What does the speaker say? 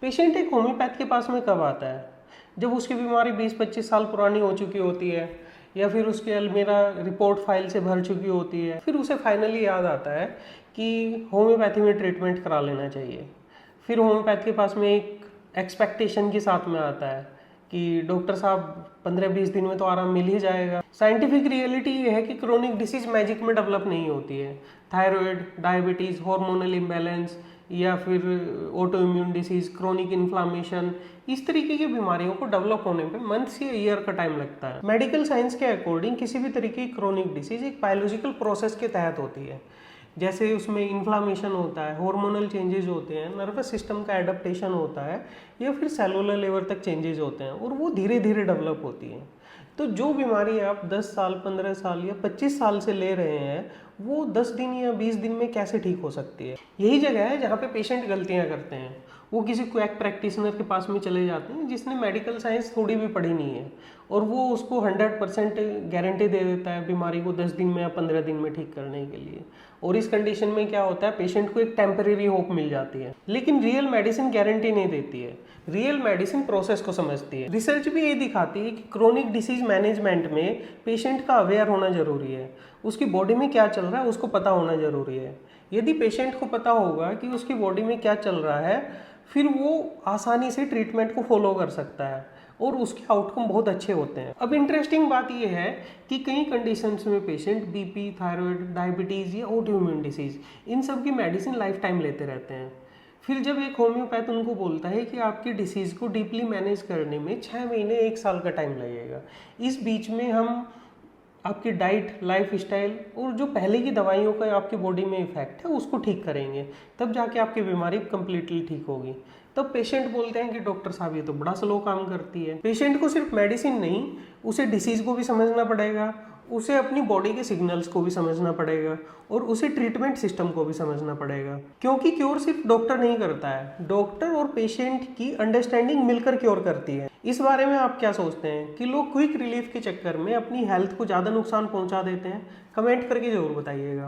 Patient एक homeopath के पास में कब आता है? जब उसकी बीमारी 20-25 साल पुरानी हो चुकी होती है, या फिर उसके अलमीरा रिपोर्ट फाइल से भर चुकी होती है। फिर उसे फाइनली याद आता है कि होम्योपैथी में ट्रीटमेंट करा लेना चाहिए। फिर होम्योपैथ के पास में एक एक्सपेक्टेशन के साथ में आता है कि डॉक्टर साहब 15-20 दिन में तो आराम मिल ही जाएगा। साइंटिफिक रियलिटी ये है कि क्रोनिक डिसीज मैजिक में डेवलप नहीं होती है। थायराइड, डायबिटीज़, हार्मोनल इम्बैलेंस या फिर auto immune disease, chronic inflammation, इस तरीके की बीमारियों को डेवलप होने पे मंथ्स या ईयर का टाइम लगता है। मेडिकल साइंस के अकॉर्डिंग किसी भी तरीके की क्रोनिक डिसीज एक बायोलॉजिकल प्रोसेस के तहत होती है। जैसे उसमें इन्फ्लामेशन होता है, हार्मोनल चेंजेस होते हैं, नर्वस सिस्टम का एडेप्टेशन होता है, या फिर सेलुलर लेवल तक चेंजेस होते हैं, और वो धीरे धीरे डेवलप होती हैं। तो जो बीमारी आप 10 साल, 15 साल या 25 साल से ले रहे हैं, वो 10 दिन या 20 दिन में कैसे ठीक हो सकती है? यही जगह है जहाँ पे पेशेंट गलतियाँ करते हैं। वो किसी क्वैक प्रैक्टिशनर के पास में चले जाते हैं जिसने मेडिकल साइंस थोड़ी भी पढ़ी नहीं है, और वो उसको 100% गारंटी दे देता है बीमारी को 10 दिन में या 15 दिन में ठीक करने के लिए। और इस कंडीशन में क्या होता है, पेशेंट को एक टेम्परेरी होप मिल जाती है। लेकिन रियल मेडिसिन गारंटी नहीं देती है, रियल मेडिसिन प्रोसेस को समझती है। रिसर्च भी ये दिखाती है कि क्रोनिक डिसीज मैनेजमेंट में पेशेंट का अवेयर होना जरूरी है। उसकी बॉडी में क्या चल रहा है उसको पता होना जरूरी है। यदि पेशेंट को पता होगा कि उसकी बॉडी में क्या चल रहा है, फिर वो आसानी से ट्रीटमेंट को फॉलो कर सकता है और उसके आउटकम बहुत अच्छे होते हैं। अब इंटरेस्टिंग बात यह है कि कई कंडीशंस में पेशेंट बीपी, थायराइड, डायबिटीज़ या ऑटो इम्यून डिसीज, इन सब की मेडिसिन लाइफ टाइम लेते रहते हैं। फिर जब एक होम्योपैथ उनको बोलता है कि आपकी डिसीज़ को डीपली मैनेज करने में 6 महीने 1 साल का टाइम लगेगा, इस बीच में हम आपकी डाइट, लाइफ स्टाइल और जो पहले की दवाइयों का आपकी बॉडी में इफेक्ट है उसको ठीक करेंगे, तब जाके आपकी बीमारी कम्प्लीटली ठीक होगी। तब पेशेंट बोलते हैं कि डॉक्टर साहब ये तो बड़ा स्लो काम करती है। पेशेंट को सिर्फ मेडिसिन नहीं, उसे डिसीज़ को भी समझना पड़ेगा, उसे अपनी बॉडी के सिग्नल्स को भी समझना पड़ेगा, और उसे ट्रीटमेंट सिस्टम को भी समझना पड़ेगा। क्योंकि क्योर सिर्फ डॉक्टर नहीं करता है, डॉक्टर और पेशेंट की अंडरस्टैंडिंग मिलकर क्योर करती है। इस बारे में आप क्या सोचते हैं कि लोग क्विक रिलीफ के चक्कर में अपनी हेल्थ को ज़्यादा नुकसान पहुंचा देते हैं? कमेंट करके ज़रूर बताइएगा।